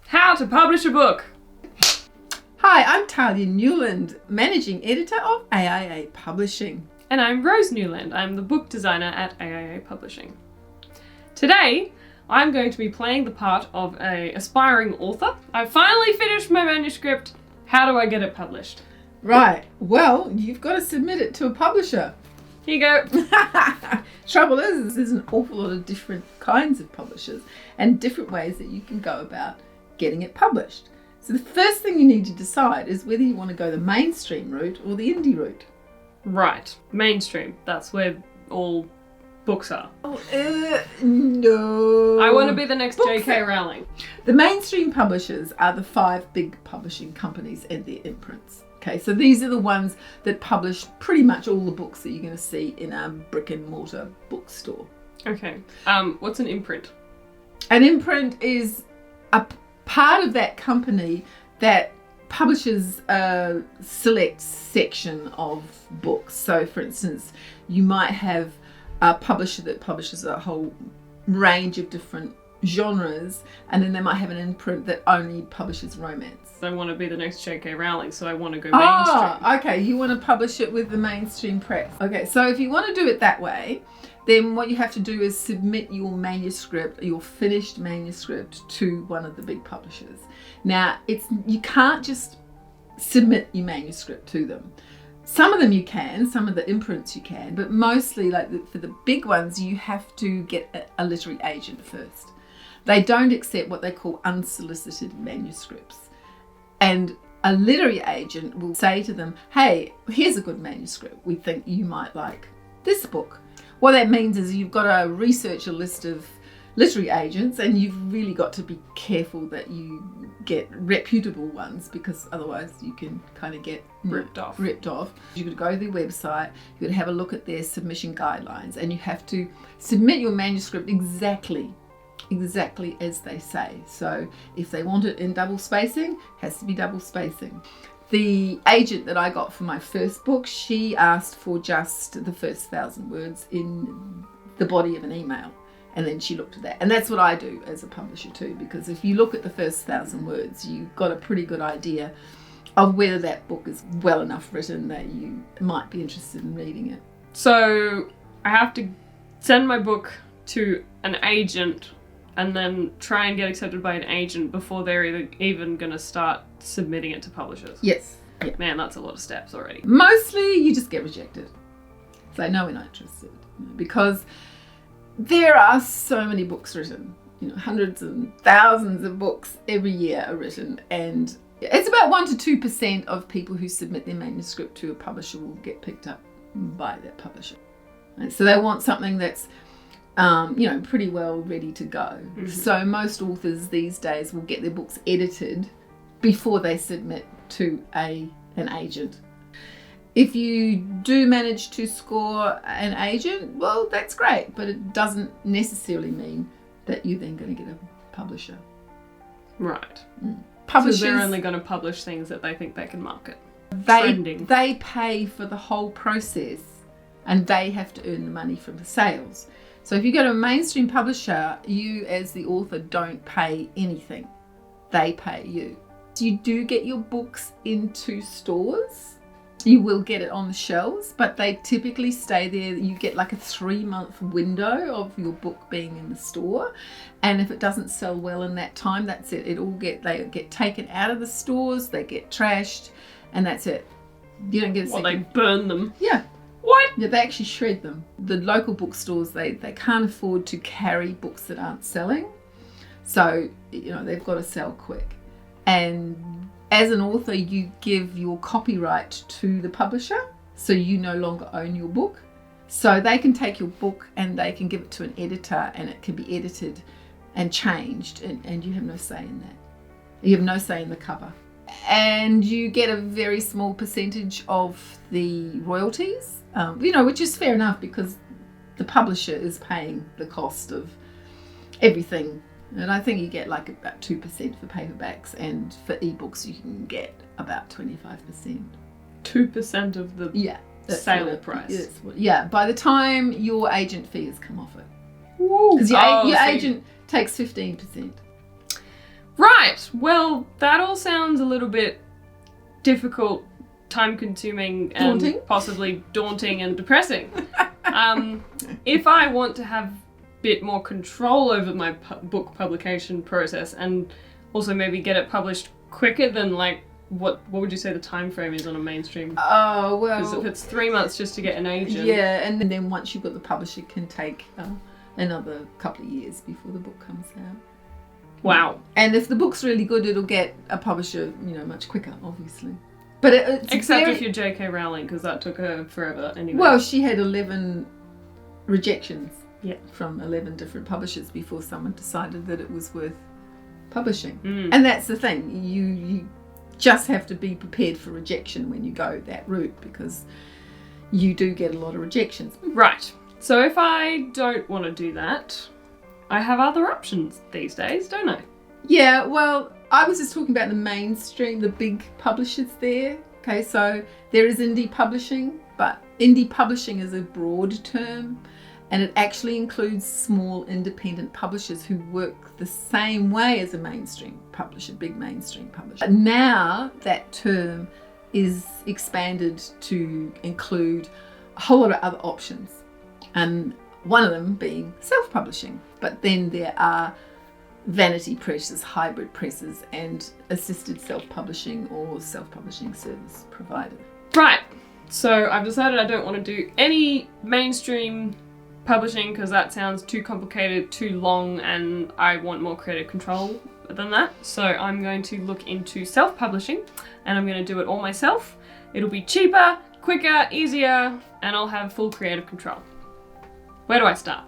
How to publish a book. Hi, I'm Talia Newland, Managing Editor of AIA Publishing. And I'm Rose Newland. I'm the book designer at AIA Publishing. Today, I'm going to be playing the part of an aspiring author. I've finally finished my manuscript. How do I get it published? Right, well, you've got to submit it to a publisher. Here you go. Trouble is, there's an awful lot of different kinds of publishers and different ways that you can go about getting it published. So the first thing you need to decide is whether you want to go the mainstream route or the indie route. Right, mainstream. That's where all books are. No. I want to be the next J.K. Rowling. The mainstream publishers are the 5 big publishing companies and their imprints. Okay, so these are the ones that publish pretty much all the books that you're going to see in a brick and mortar bookstore. Okay. What's an imprint? An imprint is a part of that company that publishes a select section of books. So, for instance, you might have a publisher that publishes a whole range of different genres, and then they might have an imprint that only publishes romance. I want to be the next J.K. Rowling, so I want to go mainstream. Oh, okay. You want to publish it with the mainstream press. Okay, so if you want to do it that way, then what you have to do is submit your manuscript, your finished manuscript, to one of the big publishers. Now, you can't just submit your manuscript to them. Some of them you can, some of the imprints you can, but mostly, for the big ones, you have to get a literary agent first. They don't accept what they call unsolicited manuscripts. And a literary agent will say to them, hey, here's a good manuscript. We think you might like this book. What that means is you've got to research a list of literary agents, and you've really got to be careful that you get reputable ones, because otherwise you can kind of get ripped off. You've got to go to their website, you've got to have a look at their submission guidelines, and you have to submit your manuscript exactly as they say. So if they want it in double spacing, it has to be double spacing. The agent that I got for my first book, she asked for just the first 1,000 words in the body of an email. And then she looked at that. And that's what I do as a publisher too, because if you look at the first 1,000 words, you've got a pretty good idea of whether that book is well enough written that you might be interested in reading it. So I have to send my book to an agent and then try and get accepted by an agent before they're even going to start submitting it to publishers. Yes. Yeah. Man, that's a lot of steps already. Mostly you just get rejected. So no, we're not interested. Because there are so many books written. Hundreds and thousands of books every year are written. And it's about 1% to 2% of people who submit their manuscript to a publisher will get picked up by that publisher. And so they want something that's pretty well ready to go. Mm-hmm. So most authors these days will get their books edited before they submit to an agent. If you do manage to score an agent, well, that's great, but it doesn't necessarily mean that you're then going to get a publisher. Right. Publishers, so they're only going to publish things that they think they can market. They pay for the whole process, and they have to earn the money from the sales. So if you go to a mainstream publisher, you as the author don't pay anything. They pay you. So you do get your books into stores. You will get it on the shelves, but they typically stay there. You get like a 3-month window of your book being in the store. And if it doesn't sell well in that time, that's it. They get taken out of the stores, they get trashed, and that's it. You don't get a second. Well, they burn them. Yeah. What? Yeah, they actually shred them. The local bookstores, they can't afford to carry books that aren't selling. So, they've got to sell quick. And as an author, you give your copyright to the publisher, so you no longer own your book. So they can take your book and they can give it to an editor, and it can be edited and changed, and you have no say in that. You have no say in the cover. And you get a very small percentage of the royalties, which is fair enough because the publisher is paying the cost of everything. And I think you get like about 2% for paperbacks, and for ebooks you can get about 25%. 2% of the sale price? By the time your agent fees come off it. Because your agent takes 15%. Right, well, that all sounds a little bit difficult, time-consuming, and Daunting? possibly daunting and depressing. If I want to have a bit more control over my book publication process and also maybe get it published quicker than, like, what would you say the time frame is on a mainstream? Oh, Because well, if it's 3 months just to get an agent. yeah, and then once you've got the publisher, it can take another couple of years before the book comes out. Wow. And if the book's really good, it'll get a publisher, much quicker, obviously. But it's Except very... if you're J.K. Rowling, because that took her forever anyway. Well, she had 11 rejections Yeah. from 11 different publishers before someone decided that it was worth publishing. Mm. And that's the thing. You just have to be prepared for rejection when you go that route, because you do get a lot of rejections. Right. So if I don't want to do that, I have other options these days, don't I? Yeah, well, I was just talking about the mainstream, the big publishers there. Okay, so there is indie publishing, but indie publishing is a broad term, and it actually includes small independent publishers who work the same way as a mainstream publisher, big mainstream publisher. Now that term is expanded to include a whole lot of other options, and one of them being self-publishing. But then there are vanity presses, hybrid presses, and assisted self-publishing or self-publishing service providers. Right. So I've decided I don't want to do any mainstream publishing because that sounds too complicated, too long, and I want more creative control than that. So I'm going to look into self-publishing, and I'm going to do it all myself. It'll be cheaper, quicker, easier, and I'll have full creative control. Where do I start?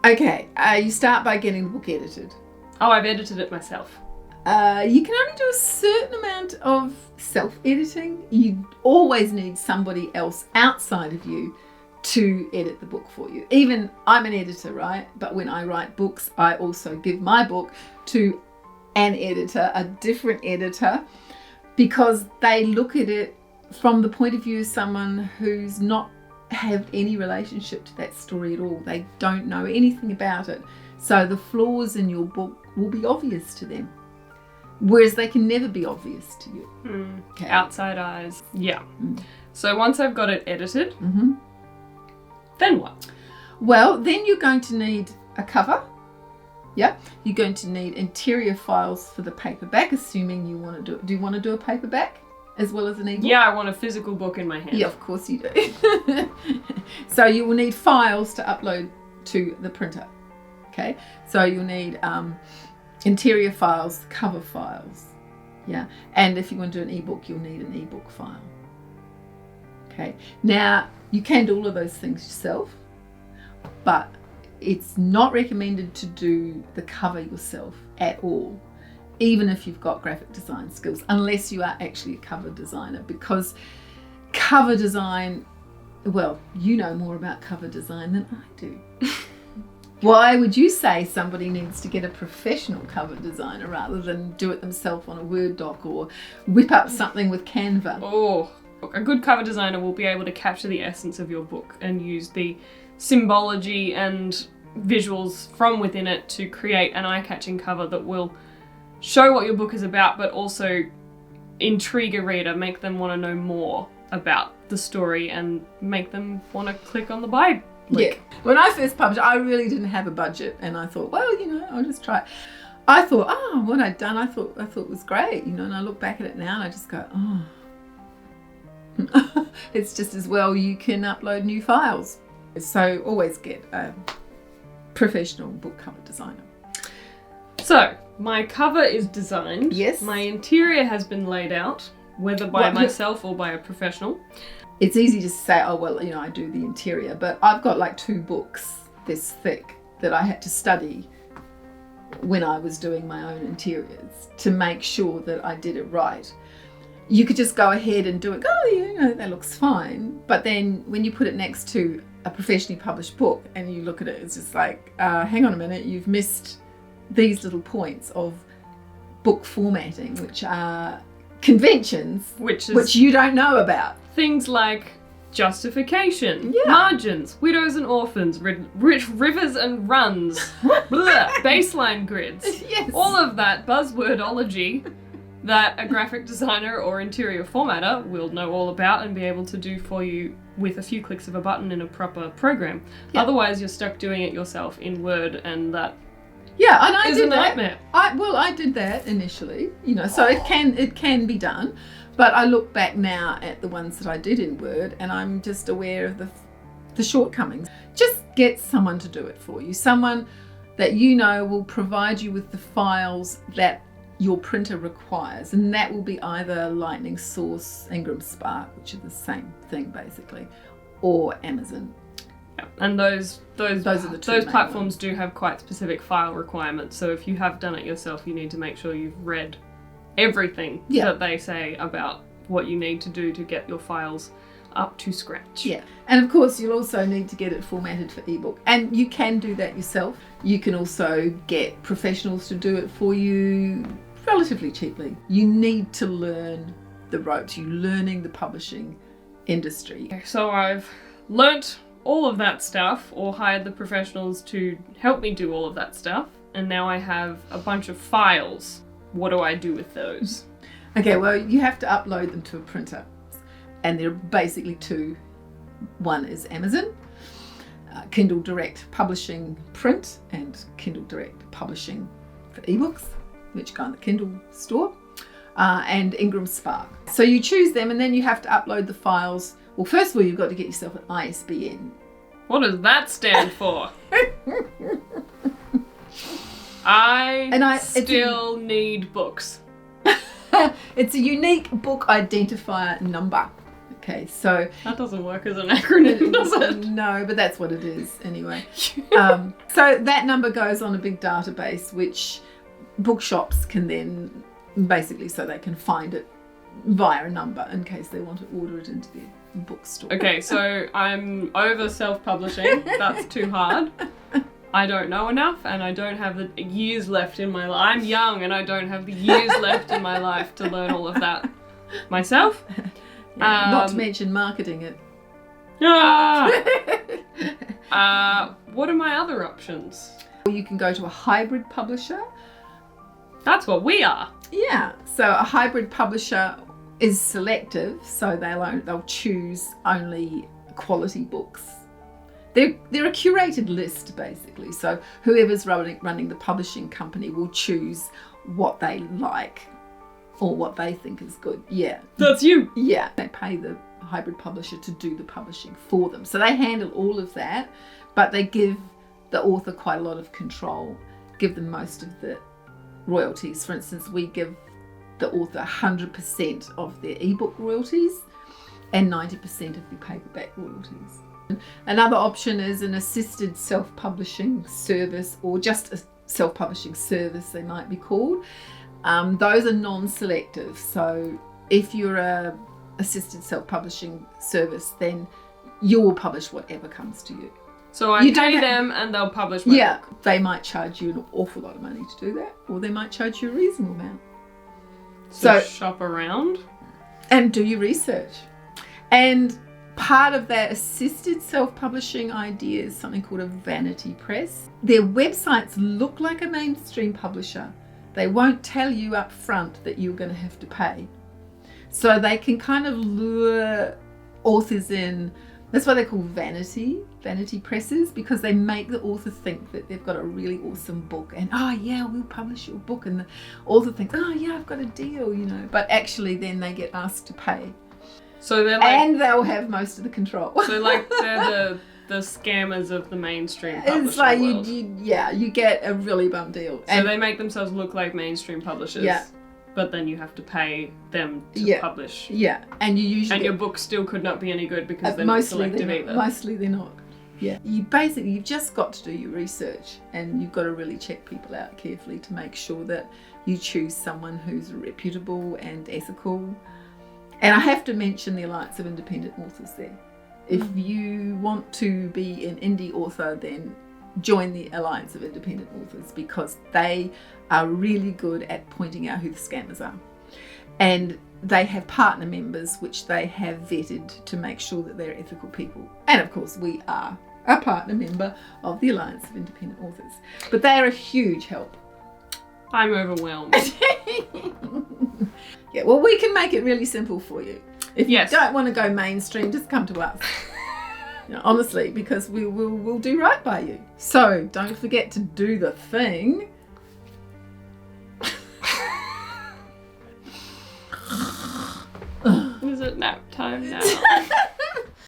Okay, you start by getting the book edited. Oh, I've edited it myself. You can only do a certain amount of self-editing. You always need somebody else outside of you to edit the book for you. Even I'm an editor, right? But when I write books, I also give my book to an editor, a different editor, because they look at it from the point of view of someone who's not have any relationship to that story at all. They don't know anything about it. So the flaws in your book will be obvious to them, whereas they can never be obvious to you. Okay. Outside eyes. Yeah. So once I've got it edited, then what? Well, then you're going to need a cover. Yeah. You're going to need interior files for the paperback, assuming you want to do it. Do you want to do a paperback as well as an ebook? Yeah, I want a physical book in my hand. Yeah, of course you do. So you will need files to upload to the printer. Okay, so you'll need interior files, cover files. Yeah, and if you want to do an ebook, you'll need an ebook file. Okay, now you can do all of those things yourself, but it's not recommended to do the cover yourself at all, even if you've got graphic design skills, unless you are actually a cover designer, because cover design, well, you know more about cover design than I do. Why would you say somebody needs to get a professional cover designer rather than do it themselves on a Word doc or whip up something with Canva? Oh, a good cover designer will be able to capture the essence of your book and use the symbology and visuals from within it to create an eye-catching cover that will show what your book is about, but also intrigue a reader, make them want to know more about the story and make them want to click on the buy link. Yeah. When I first published, I really didn't have a budget, and I thought, well, I'll just try it. I thought, what I'd done, I thought it was great, and I look back at it now and I just go, it's just as well you can upload new files. So always get a professional book cover designer. So, my cover is designed. Yes. My interior has been laid out, whether by myself or by a professional. It's easy to say, I do the interior, but I've got like 2 books this thick that I had to study when I was doing my own interiors to make sure that I did it right. You could just go ahead and do it, that looks fine. But then when you put it next to a professionally published book and you look at it, it's just like, hang on a minute, you've missed these little points of book formatting, which are conventions which you don't know about. Things like justification, Yeah. margins, widows and orphans, rivers and runs, blah, baseline grids. Yes. All of that buzzwordology that a graphic designer or interior formatter will know all about and be able to do for you with a few clicks of a button in a proper program. Yeah. Otherwise, you're stuck doing it yourself in Word, and that Yeah, and I is did a that. nightmare. I did that initially, so it can be done. But I look back now at the ones that I did in Word, and I'm just aware of the shortcomings. Just get someone to do it for you. Someone that will provide you with the files that your printer requires, and that will be either Lightning Source, Ingram Spark, which are the same thing basically, or Amazon. Yeah. And those are the two those main platforms do have quite specific file requirements. So if you have done it yourself, you need to make sure you've read everything that they say about what you need to do to get your files up to scratch. Yeah, and of course you'll also need to get it formatted for ebook, and you can do that yourself. You can also get professionals to do it for you relatively cheaply. You need to learn the ropes. You're learning the publishing industry. So I've learnt all of that stuff, or hired the professionals to help me do all of that stuff, and now I have a bunch of files. What do I do with those? Okay, well, you have to upload them to a printer, and there are basically two. One is Amazon, Kindle Direct Publishing Print, and Kindle Direct Publishing for ebooks, which go in the Kindle store, and Ingram Spark. So you choose them, and then you have to upload the files. Well, first of all, you've got to get yourself an ISBN. What does that stand for? I still need books. It's a unique book identifier number. Okay, so that doesn't work as an acronym, does it? No, but that's what it is anyway. So that number goes on a big database, which bookshops can then basically, so they can find it via a number in case they want to order it into their bookstore. Okay, so I'm over self-publishing. That's too hard. I don't know enough, and I don't have the years left in my life. I'm young, and I don't have the years left in my life to learn all of that myself. Not to mention marketing it. What are my other options? You can go to a hybrid publisher. That's what we are. Yeah, so a hybrid publisher is selective, so they'll choose only quality books. They're a curated list basically, so whoever's running the publishing company will choose what they like or what they think is good. Yeah. That's you. Yeah. They pay the hybrid publisher to do the publishing for them. So they handle all of that, but they give the author quite a lot of control, give them most of the royalties. For instance, we give the author 100% of their ebook royalties and 90% of the paperback royalties. Another option is an assisted self-publishing service, or just a self-publishing service they might be called. Those are non-selective, so if you're a assisted self-publishing service, then you will publish whatever comes to you. So I pay them and they'll publish my book. They might charge you an awful lot of money to do that, or they might charge you a reasonable amount. So shop around and do your research. And part of that assisted self-publishing idea is something called a vanity press. Their websites look like a mainstream publisher. They won't tell you up front that you're going to have to pay. So they can kind of lure authors in. That's why they're called vanity presses, because they make the author think that they've got a really awesome book, and we'll publish your book, and the author thinks, I've got a deal, but actually then they get asked to pay. So they're and they'll have most of the control. So they're the scammers of the mainstream publishing It's like world. you get a really bum deal. So they make themselves look like mainstream publishers. Yeah. But then you have to pay them to publish. Yeah, and you usually... And your book still could not be any good because they're not selective either. Mostly they're not. Yeah. You've just got to do your research, and you've got to really check people out carefully to make sure that you choose someone who's reputable and ethical. And I have to mention the Alliance of Independent Authors there. If you want to be an indie author, then join the Alliance of Independent Authors, because they are really good at pointing out who the scammers are. And they have partner members which they have vetted to make sure that they're ethical people. And of course we are a partner member of the Alliance of Independent Authors. But they are a huge help. I'm overwhelmed. Yeah, well, we can make it really simple for you. If Yes. you don't want to go mainstream, just come to us. You know, honestly, because we'll do right by you. So don't forget to do the thing. Is it nap time now?